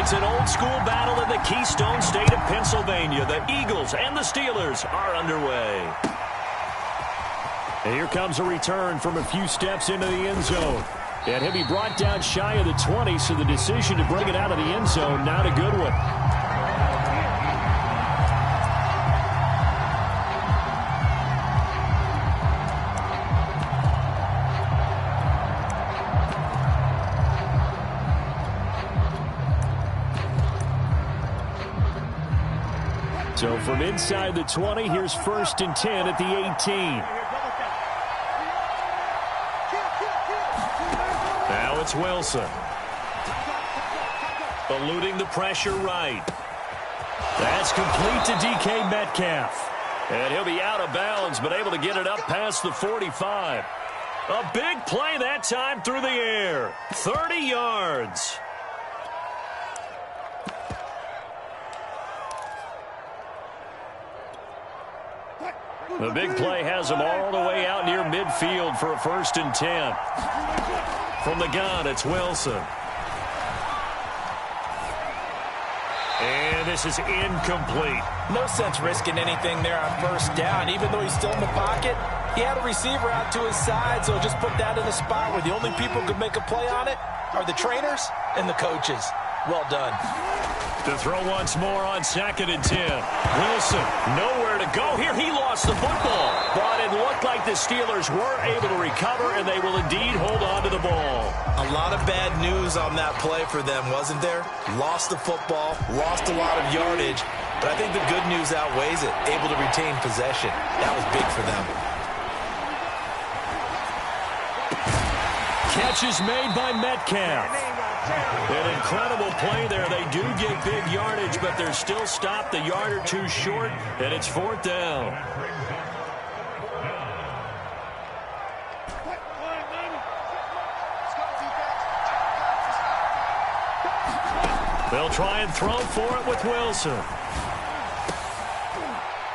It's an old-school battle in the Keystone State of Pennsylvania. The Eagles and the Steelers are underway. And here comes a return from a few steps into the end zone. And he'll be brought down shy of the 20, so the decision to bring it out of the end zone, not a good one. So from inside the 20, here's 1st and 10 at the 18. Now it's Wilson. Eluding the pressure right. That's complete to DK Metcalf. And he'll be out of bounds, but able to get it up past the 45. A big play that time through the air. 30 yards. The big play has him all the way out near midfield for a 1st and 10. From the gun, it's Wilson. And this is incomplete. No sense risking anything there on 1st down. Even though he's still in the pocket, he had a receiver out to his side, so just put that in a spot where the only people who could make a play on it are the trainers and the coaches. Well done. To throw once more on 2nd and 10. Wilson, nowhere to go here. He lost the football. But it looked like the Steelers were able to recover, and they will indeed hold on to the ball. A lot of bad news on that play for them, wasn't there? Lost the football, lost a lot of yardage, but I think the good news outweighs it. Able to retain possession. That was big for them. Catch is made by Metcalf. An incredible play there. They do get big yardage, but they're still stopped a yard or two short, and it's 4th down. They'll try and throw for it with Wilson.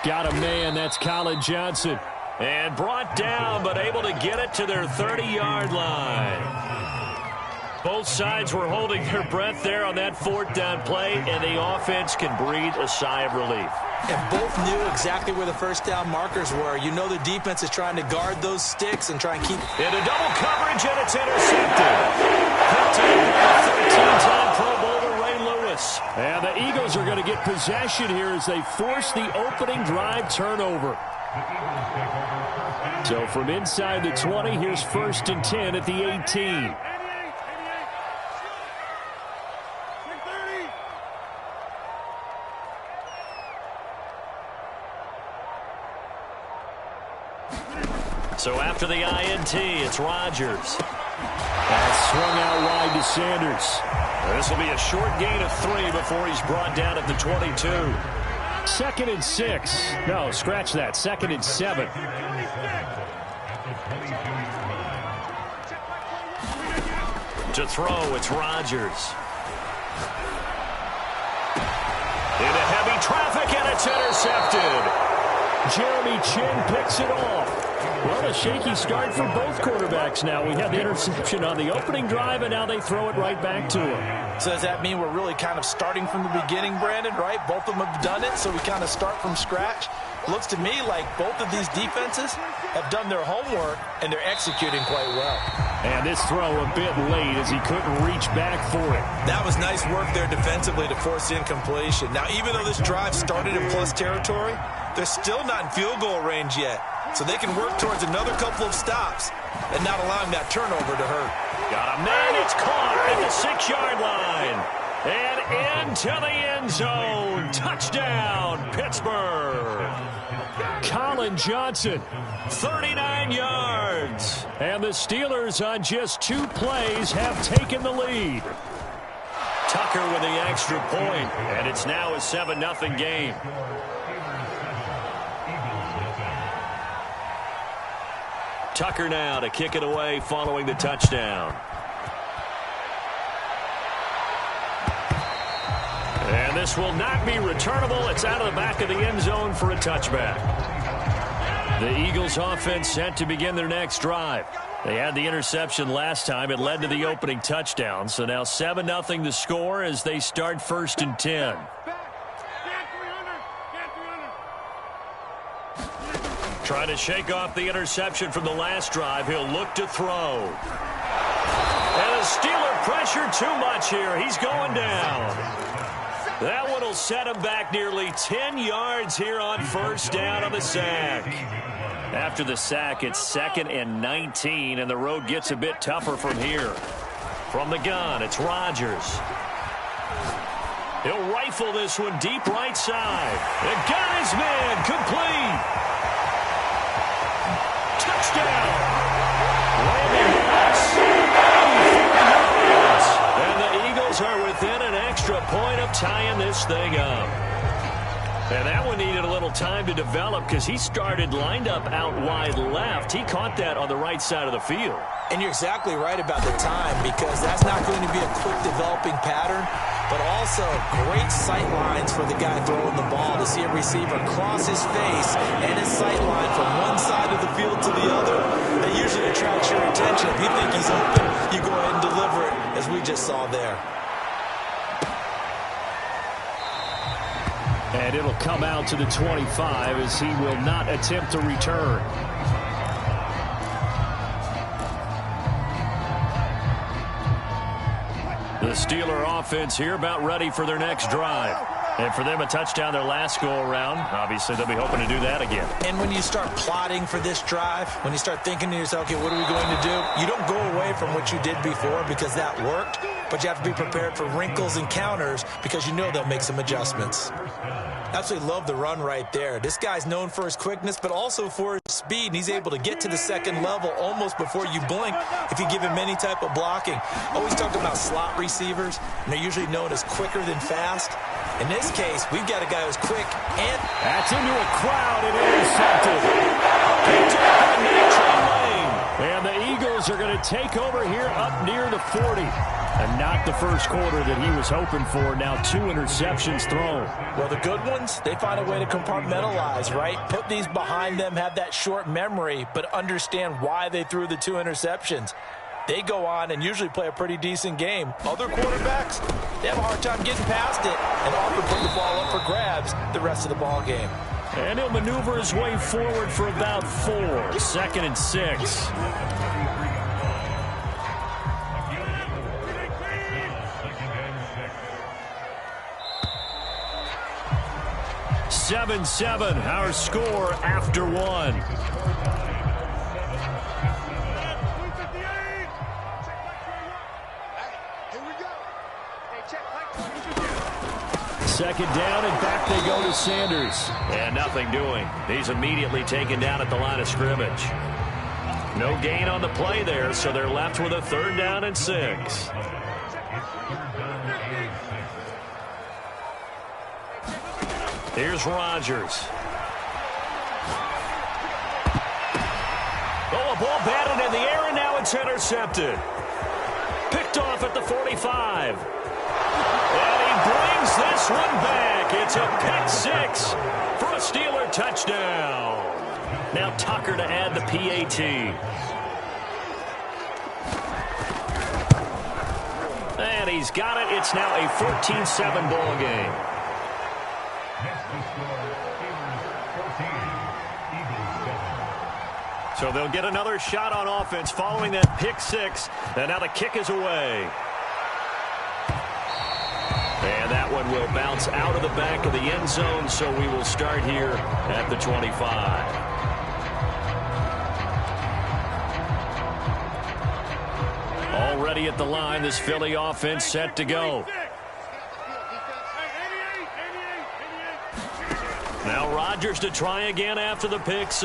Got a man, that's Colin Johnson. And brought down, but able to get it to their 30-yard line. Both sides were holding their breath there on that 4th down play, and the offense can breathe a sigh of relief. And both knew exactly where the 1st down markers were. You know the defense is trying to guard those sticks and try and keep... Into double coverage, and it's intercepted. 13-time Pro Bowler Ray Lewis. And the Eagles are going to get possession here as they force the opening drive turnover. So from inside the 20, here's 1st and 10 at the 18. So after the INT, it's Rodgers. That's swung out wide to Sanders. This will be a short gain of 3 before he's brought down at the 22. 2nd and 6. No, scratch that. 2nd and 7. To throw, it's Rodgers. Into heavy traffic, and it's intercepted. Jeremy Chin picks it off. Well, a shaky start for both quarterbacks now. We had the interception on the opening drive, and now they throw it right back to him. So does that mean we're really kind of starting from the beginning, Brandon, right? Both of them have done it, so we kind of start from scratch. Looks to me like both of these defenses have done their homework, and they're executing quite well. And this throw a bit late as he couldn't reach back for it. That was nice work there defensively to force the incompletion. Now, even though this drive started in plus territory, they're still not in field goal range yet. So they can work towards another couple of stops and not allowing that turnover to hurt. Got a man. It's caught at the 6-yard line. And into the end zone. Touchdown, Pittsburgh. Colin Johnson, 39 yards. And the Steelers on just 2 plays have taken the lead. Tucker with the extra point, and it's now a 7-0 game. Tucker now to kick it away following the touchdown. And this will not be returnable. It's out of the back of the end zone for a touchback. The Eagles offense set to begin their next drive. They had the interception last time. It led to the opening touchdown. So now 7-0 the score as they start 1st and 10. Trying to shake off the interception from the last drive. He'll look to throw. And the Steeler pressure too much here. He's going down. That one will set him back nearly 10 yards here on 1st down on the sack. After the sack, it's 2nd and 19, and the road gets a bit tougher from here. From the gun, it's Rodgers. He'll rifle this one deep right side. And got his man complete. Touchdown. Landon Moss. 84 yards. And the Eagles are within an extra point of tying this thing up. And that one needed a little time to develop because he started lined up out wide left. He caught that on the right side of the field. And you're exactly right about the time because that's not going to be a quick developing pattern, but also great sight lines for the guy throwing the ball to see a receiver cross his face and his sight line from one side of the field to the other. That usually attracts your attention. If you think he's open, you go ahead and deliver it, as we just saw there. And it'll come out to the 25 as he will not attempt to return. The Steeler offense here about ready for their next drive. And for them, a touchdown their last go-around. Obviously, they'll be hoping to do that again. And when you start plotting for this drive, when you start thinking to yourself, okay, what are we going to do? You don't go away from what you did before because that worked, but you have to be prepared for wrinkles and counters because you know they'll make some adjustments. Absolutely love the run right there. This guy's known for his quickness, but also for his speed. And he's able to get to the second level almost before you blink if you give him any type of blocking. Always talk about slot receivers, and they're usually known as quicker than fast. In this case, we've got a guy who's quick and... That's into a crowd and intercepted. Picked up in Natron Lane. And the Eagles are going to take over here up near the 40. And not the first quarter that he was hoping for. Now 2 interceptions thrown. Well, the good ones, they find a way to compartmentalize, right? Put these behind them, have that short memory, but understand why they threw the 2 interceptions. They go on and usually play a pretty decent game. Other quarterbacks, they have a hard time getting past it and often put the ball up for grabs the rest of the ball game. And he'll maneuver his way forward for about 4. 2nd and 6. 7-7, our score after 1. Second down, and back they go to Sanders. And nothing doing. He's immediately taken down at the line of scrimmage. No gain on the play there, so they're left with a 3rd down and 6. Here's Rodgers. Oh, a ball batted in the air, and now it's intercepted. Picked off at the 45. And he brings this one back. It's a pick 6 for a Steeler touchdown. Now Tucker to add the PAT. And he's got it. It's now a 14-7 ball game. So they'll get another shot on offense following that pick 6. And now the kick is away. And that one will bounce out of the back of the end zone, so we will start here at the 25. Already at the line, this Philly offense set to go. Now Rodgers to try again after the pick 6.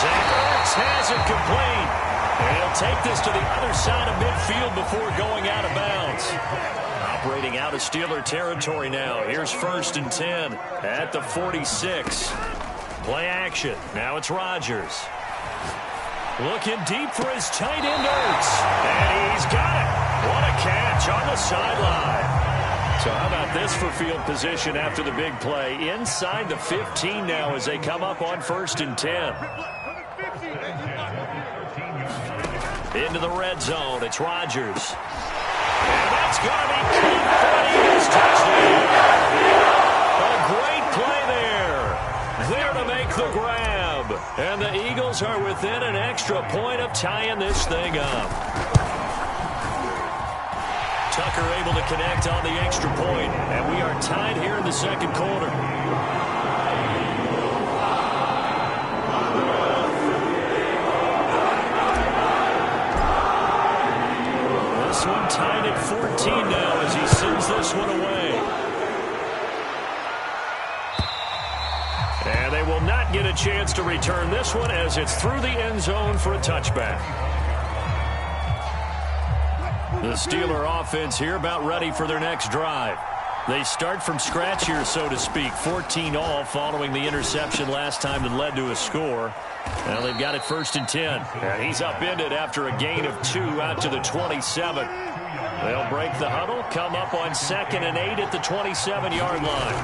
Zach Ertz has it complete. And he'll take this to the other side of midfield before going out of bounds. Operating out of Steeler territory now. Here's 1st and 10 at the 46. Play action. Now it's Rodgers. Looking deep for his tight end Ertz. And he's got it. What a catch on the sideline. So how about this for field position after the big play? Inside the 15 now as they come up on 1st and 10. Into the red zone. It's Rodgers. And that's going to be caught for an Eagles touchdown. A great play there. There to make the grab. And the Eagles are within an extra point of tying this thing up. Tucker able to connect on the extra point. And we are tied here in the second quarter. This one tied at 14 now as he sends this one away. And they will not get a chance to return this one as it's through the end zone for a touchback. The Steeler offense here about ready for their next drive. They start from scratch here, so to speak. 14-all following the interception last time that led to a score. Now they've got it 1st and 10. And he's upended after a gain of 2 out to the 27. They'll break the huddle, come up on 2nd and 8 at the 27-yard line.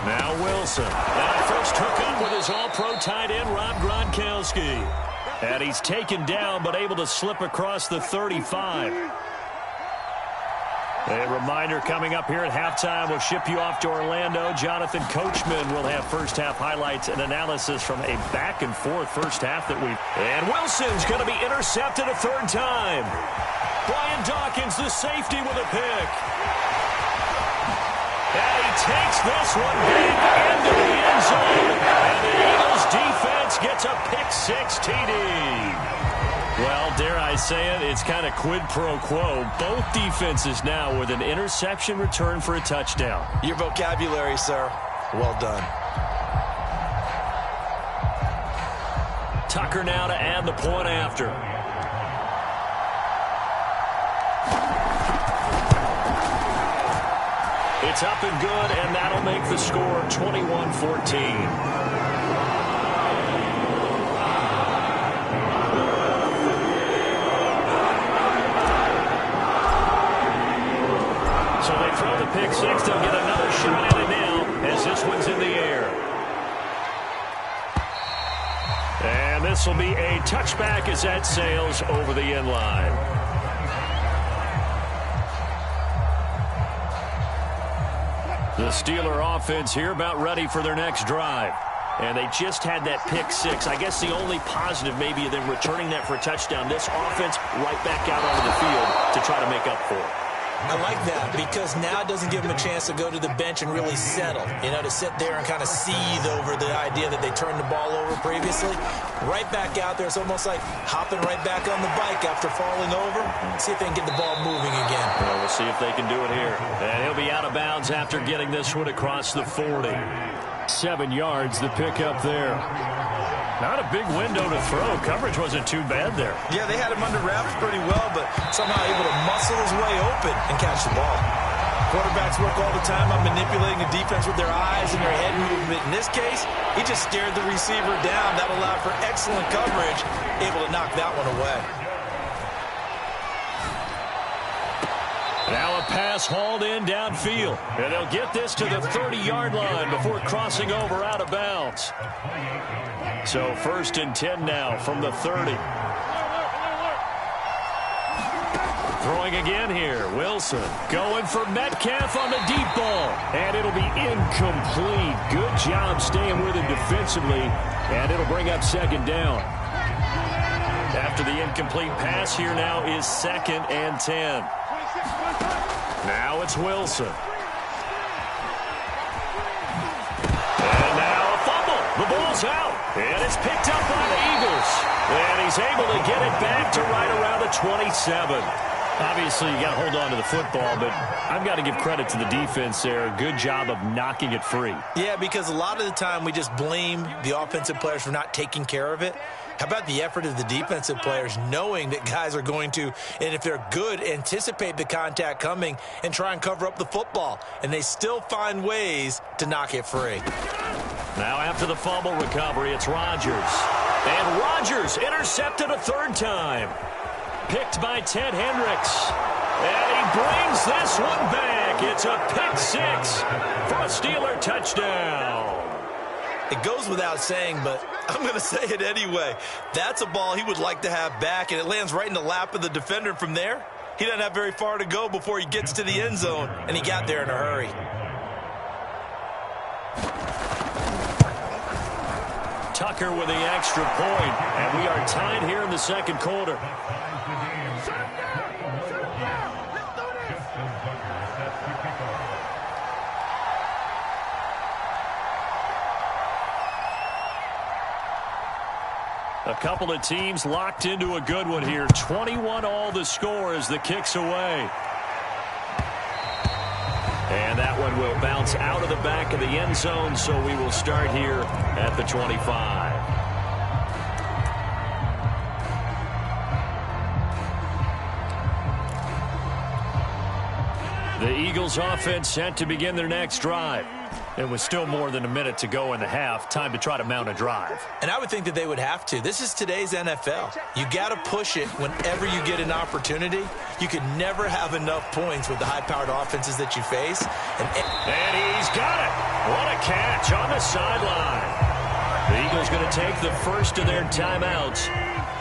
Now Wilson. And a first hookup with his all-pro tight end, Rob Gronkowski. And he's taken down but able to slip across the 35. A reminder coming up here at halftime, we'll ship you off to Orlando. Jonathan Coachman will have first-half highlights and analysis from a back-and-forth first half that we've... And Wilson's going to be intercepted a 3rd time. Brian Dawkins, the safety, with a pick. And he takes this one back into the end zone. And the Eagles defense gets a pick-6 TD. Well, dare I say it, it's kind of quid pro quo. Both defenses now with an interception return for a touchdown. Your vocabulary, sir. Well done. Tucker now to add the point after. It's up and good, and that'll make the score 21-14. So they throw the pick 6. They'll get another shot at it now as this one's in the air. And this will be a touchback as that sails over the end line. The Steeler offense here about ready for their next drive. And they just had that pick 6. I guess the only positive maybe of them returning that for a touchdown. This offense right back out onto the field to try to make up for it. I like that because now it doesn't give them a chance to go to the bench and really settle, to sit there and kind of seethe over the idea that they turned the ball over previously. Right back out there, it's almost like hopping right back on the bike after falling over. See if they can get the ball moving again. Well, we'll see if they can do it here. And he'll be out of bounds after getting this one across the 40. 7 yards, the pickup there. Not a big window to throw. Coverage wasn't too bad there. Yeah, they had him under wraps pretty well, but somehow able to muscle his way open and catch the ball. Quarterbacks work all the time on manipulating the defense with their eyes and their head movement. In this case, he just stared the receiver down. That allowed for excellent coverage, able to knock that one away. Now a pass hauled in downfield. And they'll get this to the 30-yard line before crossing over out of bounds. So 1st and 10 now from the 30. Throwing again here. Wilson going for Metcalf on the deep ball. And it'll be incomplete. Good job staying with it defensively. And it'll bring up 2nd down. After the incomplete pass here now is 2nd and 10. Now it's Wilson. And now a fumble. The ball's out. And it's picked up by the Eagles. And he's able to get it back to right around the 27. Obviously, you got to hold on to the football, but I've got to give credit to the defense there. Good job of knocking it free. Yeah, because a lot of the time we just blame the offensive players for not taking care of it. How about the effort of the defensive players knowing that guys are going to, and if they're good, anticipate the contact coming and try and cover up the football. And they still find ways to knock it free. Now after the fumble recovery, it's Rodgers. And Rodgers intercepted a 3rd time. Picked by Ted Hendricks. And he brings this one back. It's a pick 6 for a Steeler touchdown. It goes without saying, but I'm going to say it anyway. That's a ball he would like to have back, and it lands right in the lap of the defender. From there, he doesn't have very far to go before he gets to the end zone, and he got there in a hurry. Tucker with the extra point, and we are tied here in the second quarter. A couple of teams locked into a good one here. 21 all the score as the kick's away. And that one will bounce out of the back of the end zone, so we will start here at the 25. The Eagles offense set to begin their next drive. It was still more than a minute to go in the half. Time to try to mount a drive. And I would think that they would have to. This is today's NFL. You got to push it whenever you get an opportunity. You could never have enough points with the high-powered offenses that you face. And he's got it. What a catch on the sideline. The Eagles going to take the first of their timeouts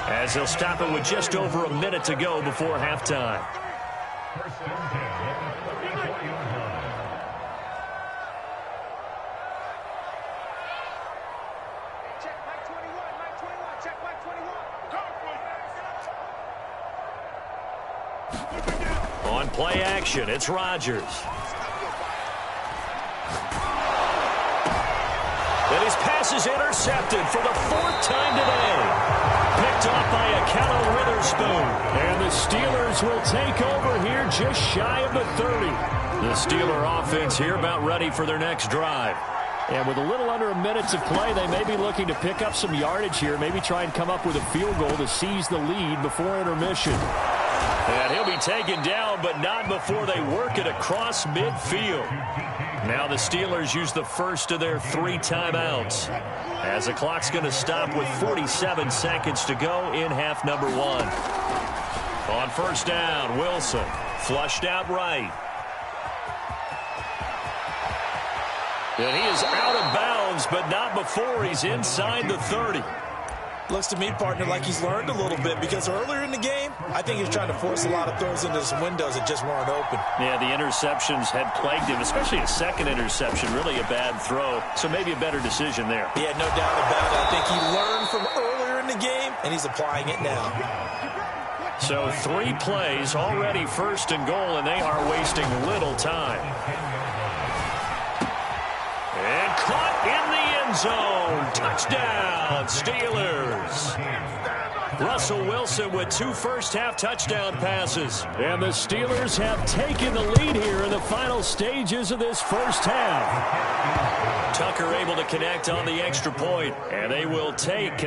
as they'll stop it with just over a minute to go before halftime. On play action, it's Rodgers. And his pass is intercepted for the fourth time today. Picked off by Akello Witherspoon. And the Steelers will take over here just shy of the 30. The Steeler offense here about ready for their next drive. And with a little under a minute to play, they may be looking to pick up some yardage here. Maybe try and come up with a field goal to seize the lead before intermission. And he'll be taken down, but not before they work it across midfield. Now the Steelers use the first of their 3 timeouts, as the clock's going to stop with 47 seconds to go in half number 1. On first down, Wilson flushed out right. And he is out of bounds, but not before he's inside the 30. Looks to me, partner, like he's learned a little bit, because earlier in the game, I think he was trying to force a lot of throws into some windows that just weren't open. Yeah, the interceptions had plagued him, especially a second interception, really a bad throw. So maybe a better decision there. Yeah, no doubt about it. I think he learned from earlier in the game, and he's applying it now. So 3 plays, already first and goal, and they are wasting little time. And caught in the end zone. Touchdown, Steelers. Russell Wilson with 2 first-half touchdown passes. And the Steelers have taken the lead here in the final stages of this first half. Tucker able to connect on the extra point, and they will take.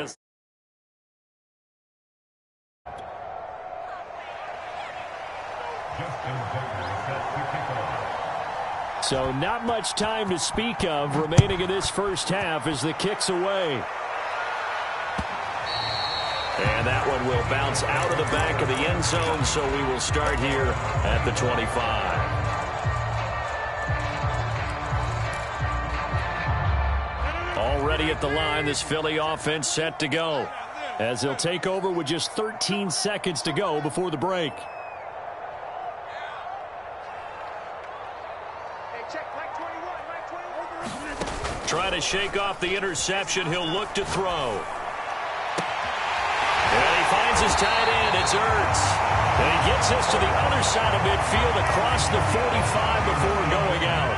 So not much time to speak of remaining in this first half as the kick's away. And that one will bounce out of the back of the end zone, so we will start here at the 25. Already at the line, this Philly offense set to go, as they'll take over with just 13 seconds to go before the break. Trying to shake off the interception. He'll look to throw. And he finds his tight end. It's Ertz. And he gets this to the other side of midfield across the 45 before going out.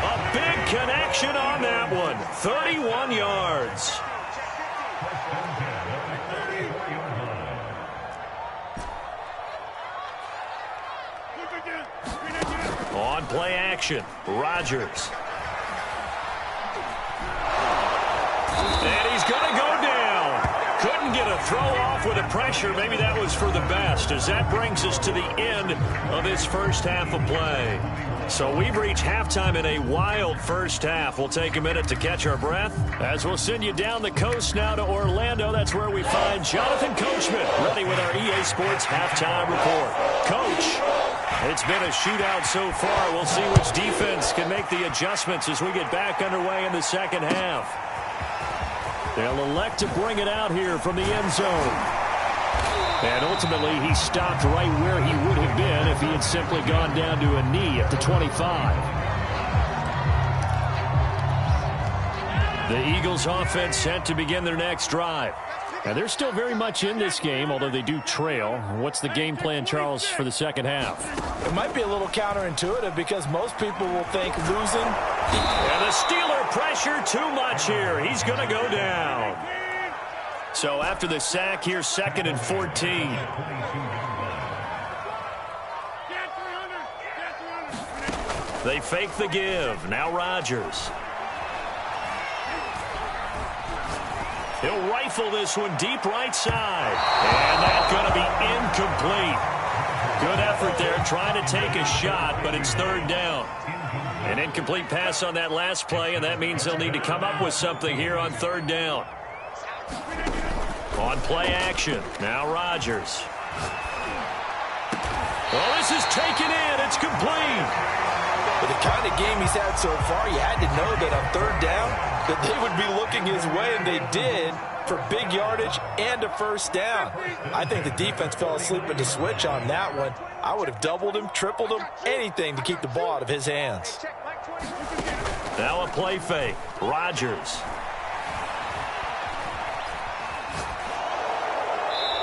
A big connection on that one. 31 yards. On play action, Rodgers. And he's going to go down. Couldn't get a throw off with the pressure. Maybe that was for the best, as that brings us to the end of this first half of play. So we've reached halftime in a wild first half. We'll take a minute to catch our breath, as we'll send you down the coast now to Orlando. That's where we find Jonathan Coachman, ready with our EA Sports halftime report. Coach, it's been a shootout so far. We'll see which defense can make the adjustments as we get back underway in the second half. They'll elect to bring it out here from the end zone. And ultimately, he stopped right where he would have been if he had simply gone down to a knee at the 25. The Eagles offense set to begin their next drive. And they're still very much in this game, although they do trail. What's the game plan, Charles, for the second half? It might be a little counterintuitive because most people will think losing. And the Steeler pressure too much here. He's going to go down. So after the sack here, 2nd and 14. They fake the give. Now Rodgers. He'll rifle this one deep right side. And that's going to be incomplete. Good effort there trying to take a shot, but it's 3rd down. An incomplete pass on that last play, and that means they'll need to come up with something here on 3rd down. On play action. Now Rodgers. Well, this is taken in. It's complete. With the kind of game he's had so far, you had to know that on 3rd down that they would be looking his way, and they did, for big yardage and a 1st down. I think the defense fell asleep at the switch on that one. I would have doubled him, tripled him, anything to keep the ball out of his hands. Now a play fake. Rodgers.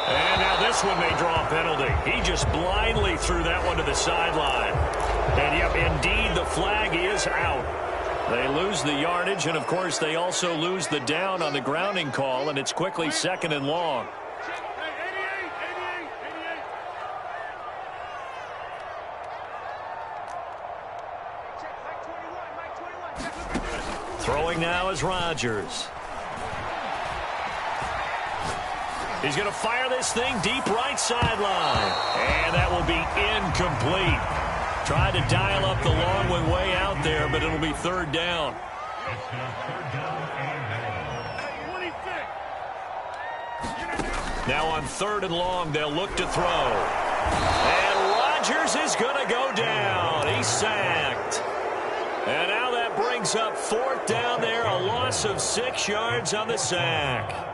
And now this one may draw a penalty. He just blindly threw that one to the sideline. And yep, indeed, the flag is out. They lose the yardage, and of course, they also lose the down on the grounding call, and it's quickly 2nd and long. Throwing now is Rodgers. He's going to fire this thing deep right sideline. And that will be incomplete. Tried to dial up the long one way out there, but it'll be 3rd down. Now on 3rd and long, they'll look to throw. And Rodgers is going to go down. He's sacked. And now that brings up 4th down there, a loss of 6 yards on the sack.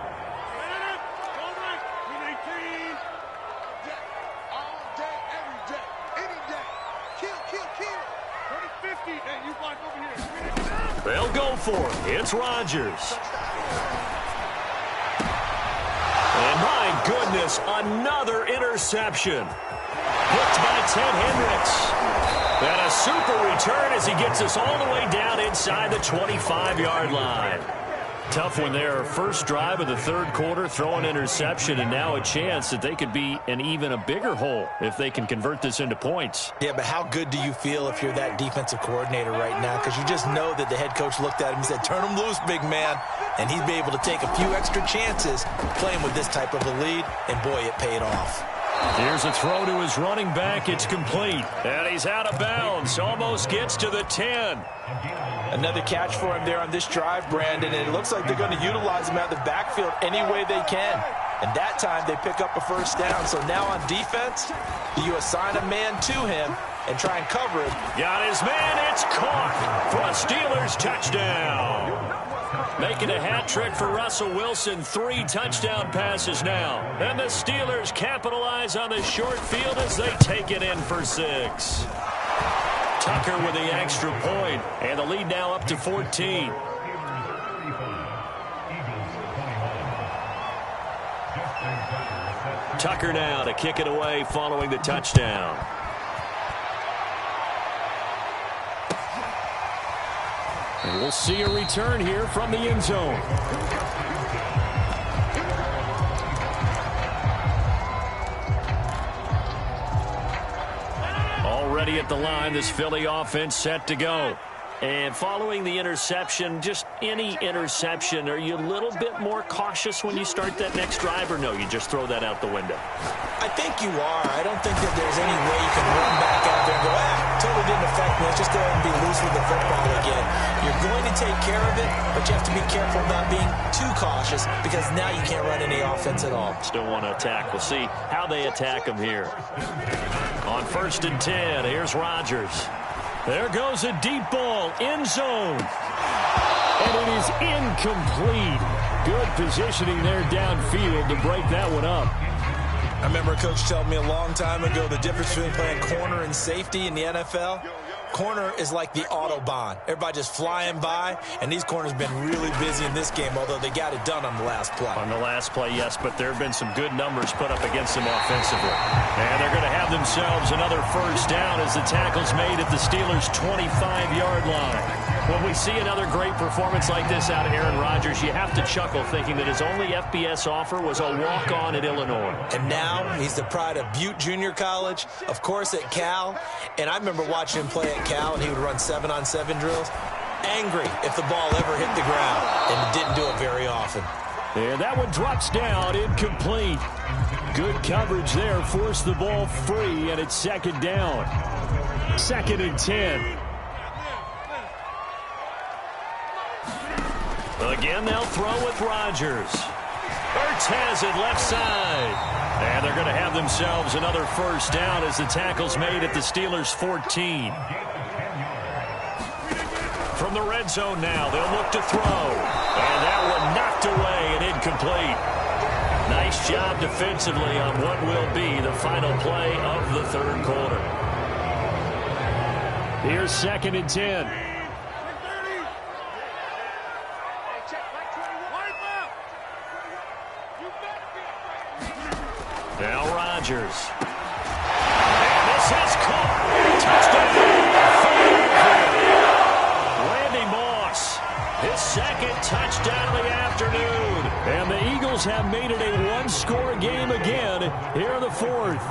They'll go for it. It's Rodgers. And my goodness, another interception. Picked by Ted Hendricks. And a super return as he gets us all the way down inside the 25-yard line. Tough one there. First drive of the 3rd quarter, throw an interception, and now a chance that they could be in even a bigger hole if they can convert this into points. Yeah, but how good do you feel if you're that defensive coordinator right now? Because you just know that the head coach looked at him and said, turn him loose, big man. And he'd be able to take a few extra chances playing with this type of a lead, and boy, it paid off. Here's a throw to his running back. It's complete. And he's out of bounds. Almost gets to the 10. Another catch for him there on this drive, Brandon, and it looks like they're going to utilize him out of the backfield any way they can. And that time they pick up a 1st down. So now on defense, do you assign a man to him and try and cover him? Got his man. It's caught for a Steelers touchdown. Making a hat trick for Russell Wilson. 3 touchdown passes now. And the Steelers capitalize on the short field as they take it in for 6. Tucker with the extra point, and the lead now up to 14. Tucker now to kick it away following the touchdown. And we'll see a return here from the end zone. Already at the line, this Philly offense set to go. And following the interception, just any interception, are you a little bit more cautious when you start that next drive, or no, you just throw that out the window? I think you are. I don't think that there's any way you can run back out there and go, totally didn't affect me. Let's just go ahead and be loose with the football again. You're going to take care of it, but you have to be careful about being too cautious because now you can't run any offense at all. Still want to attack. We'll see how they attack them here. On 1st and 10, here's Rodgers. There goes a deep ball, end zone. And it is incomplete. Good positioning there downfield to break that one up. I remember a coach telling me a long time ago the difference between playing corner and safety in the NFL. Corner is like the Autobahn. Everybody just flying by, and these corners have been really busy in this game, although they got it done on the last play. On the last play, yes, but there have been some good numbers put up against them offensively. And they're going to have themselves another first down as the tackle's made at the Steelers' 25-yard line. When we see another great performance like this out of Aaron Rodgers, you have to chuckle thinking that his only FBS offer was a walk-on at Illinois. And now he's the pride of Butte Junior College, of course at Cal. And I remember watching him play at Cal, and he would run 7-on-7 drills. Angry if the ball ever hit the ground, and didn't do it very often. And that one drops down, incomplete. Good coverage there, forced the ball free, and it's second down. 2nd and 10. Again, they'll throw with Rodgers. Ertz has it left side. And they're going to have themselves another first down as the tackle's made at the Steelers' 14. From the red zone now, they'll look to throw. And that one knocked away and incomplete. Nice job defensively on what will be the final play of the third quarter. Here's 2nd and 10. Now Rodgers. And this is caught. Touchdown. Randy Moss. His 2nd touchdown of the afternoon. And the Eagles have made it a one-score game again here in the 4th.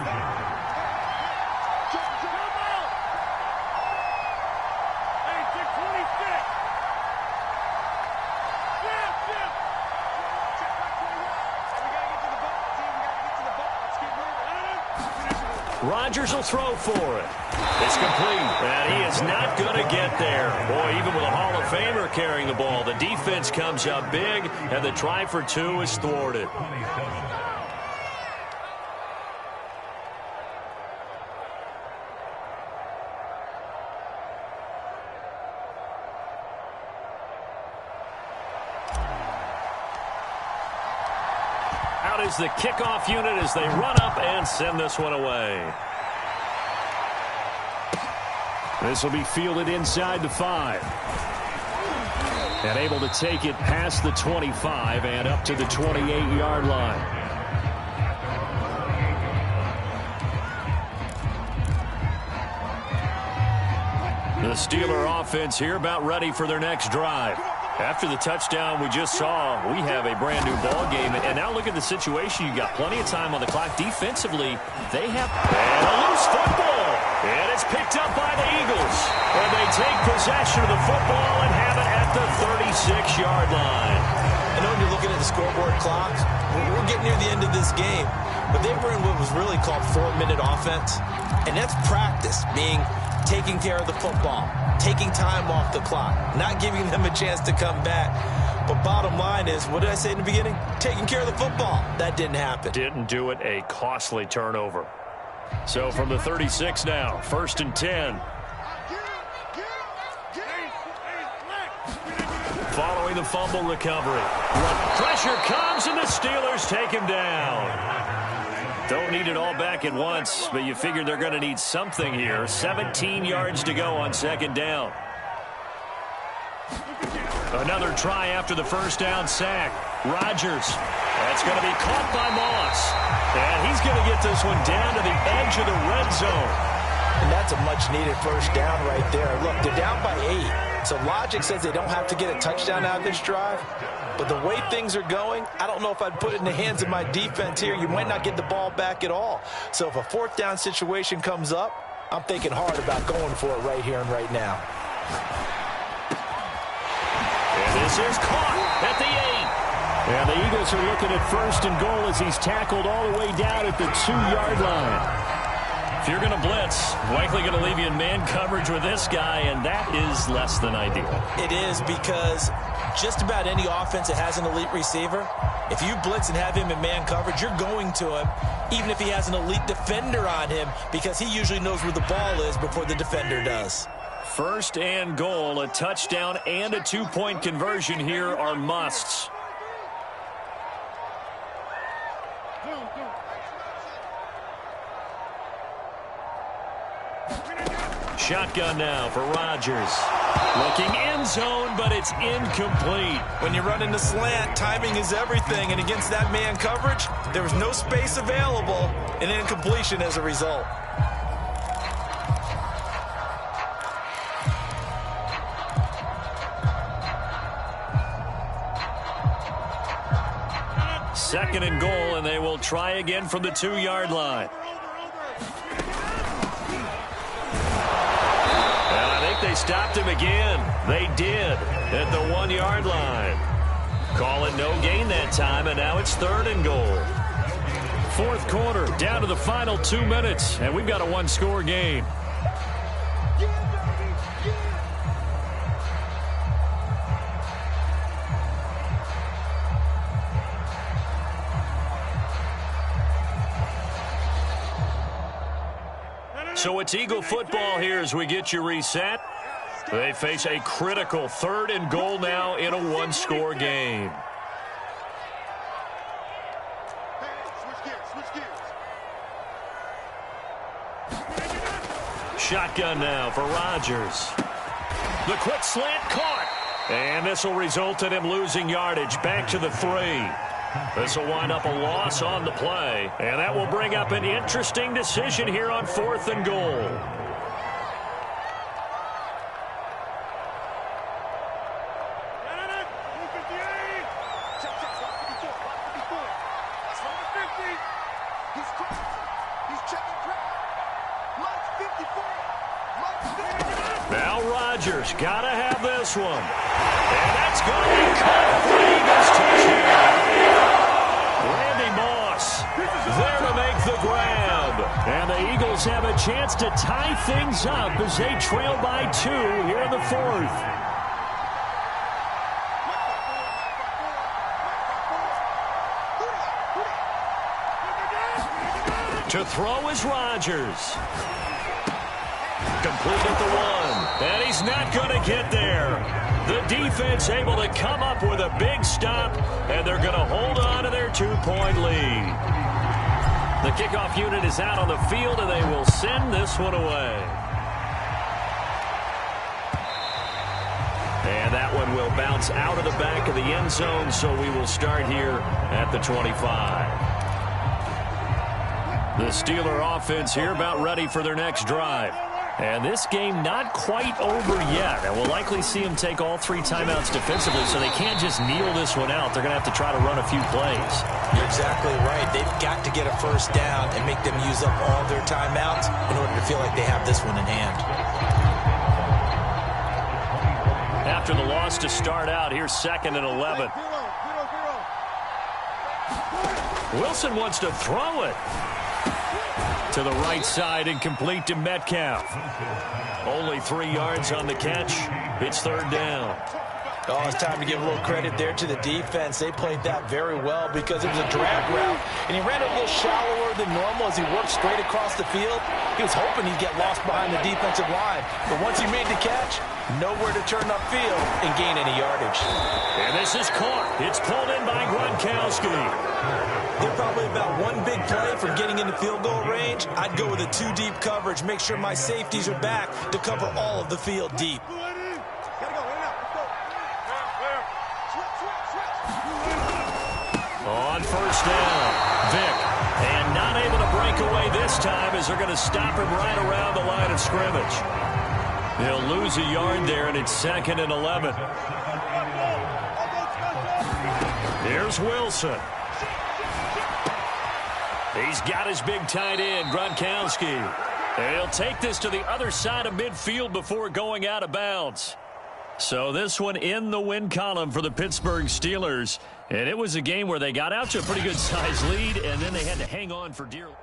Rodgers will throw for it. It's complete, and he is not going to get there. Boy, even with a Hall of Famer carrying the ball, the defense comes up big, and the try for 2 is thwarted. Out is the kickoff unit as they run up and send this one away. This will be fielded inside the 5. And able to take it past the 25 and up to the 28-yard line. The Steeler offense here about ready for their next drive. After the touchdown we just saw, we have a brand new ball game. And now look at the situation. You got plenty of time on the clock. Defensively, they have a loose football. And it's picked up by the Eagles. And they take possession of the football and have it at the 36-yard line. I know when you're looking at the scoreboard clock, we're getting near the end of this game. But they were in what was really called 4-minute offense. And that's practice, being taking care of the football, taking time off the clock, not giving them a chance to come back. But bottom line is, what did I say in the beginning? Taking care of the football. That didn't happen. Didn't do it. A costly turnover. So from the 36 now, 1st and 10. Following the fumble recovery. Pressure comes and the Steelers take him down. Don't need it all back at once, but you figure they're going to need something here. 17 yards to go on 2nd down. Another try after the first down sack. Rodgers. That's going to be caught by Moss. And he's going to get this one down to the edge of the red zone. And that's a much-needed first down right there. Look, they're down by 8. So logic says they don't have to get a touchdown out of this drive. But the way things are going, I don't know if I'd put it in the hands of my defense here. You might not get the ball back at all. So if a 4th down situation comes up, I'm thinking hard about going for it right here and right now. And this is caught at the 8. And the Eagles are looking at 1st and goal as he's tackled all the way down at the 2-yard line. If you're going to blitz, likely going to leave you in man coverage with this guy, and that is less than ideal. It is, because just about any offense that has an elite receiver, if you blitz and have him in man coverage, you're going to him, even if he has an elite defender on him, because he usually knows where the ball is before the defender does. 1st and goal, a touchdown and a 2-point conversion here are musts. Shotgun now for Rodgers. Looking end zone, but it's incomplete. When you run into slant, timing is everything, and against that man coverage, there was no space available, and incompletion as a result. Second and goal, and they will try again from the 2-yard line. And I think they stopped him again. They did at the 1-yard line. Call it no gain that time, and now it's third and goal. Fourth quarter, down to the final 2 minutes, and we've got a one-score game. So it's Eagle football here as we get you reset. They face a critical third and goal now in a one-score game. Shotgun now for Rodgers. The quick slant caught. And this will result in him losing yardage back to the 3. This will wind up a loss on the play, and that will bring up an interesting decision here on fourth and goal. Now Rodgers got to have this one. And that's going to be caught for the Eagles touchdown. There to make the grab. And the Eagles have a chance to tie things up as they trail by 2 here in the fourth. To throw is Rodgers. Complete at the 1. And he's not going to get there. The defense able to come up with a big stop, and they're going to hold on to their 2-point lead. The kickoff unit is out on the field, and they will send this one away. And that one will bounce out of the back of the end zone, so we will start here at the 25. The Steeler offense here about ready for their next drive. And this game not quite over yet. And we'll likely see them take all 3 timeouts defensively, so they can't just kneel this one out. They're going to have to try to run a few plays. You're exactly right. They've got to get a first down and make them use up all their timeouts in order to feel like they have this one in hand. After the loss to start out, here's 2nd and 11. Wilson wants to throw it. To the right side and complete to Metcalf. Only 3 yards on the catch. It's third down. Oh, it's time to give a little credit there to the defense. They played that very well because it was a drag route, and he ran a little shallower than normal as he worked straight across the field. He was hoping he'd get lost behind the defensive line, but once he made the catch, nowhere to turn upfield and gain any yardage. And this is caught. It's pulled in by Gronkowski. They're probably about one big play from getting into field goal range. I'd go with a 2-deep coverage, make sure my safeties are back to cover all of the field deep. On first down, Vick. And not able to break away this time as they're going to stop him right around the line of scrimmage. He'll lose a yard there, and it's 2nd and 11. Here's Wilson. He's got his big tight end, Gronkowski. And he'll take this to the other side of midfield before going out of bounds. So this one in the win column for the Pittsburgh Steelers. And it was a game where they got out to a pretty good size lead, and then they had to hang on for dear life.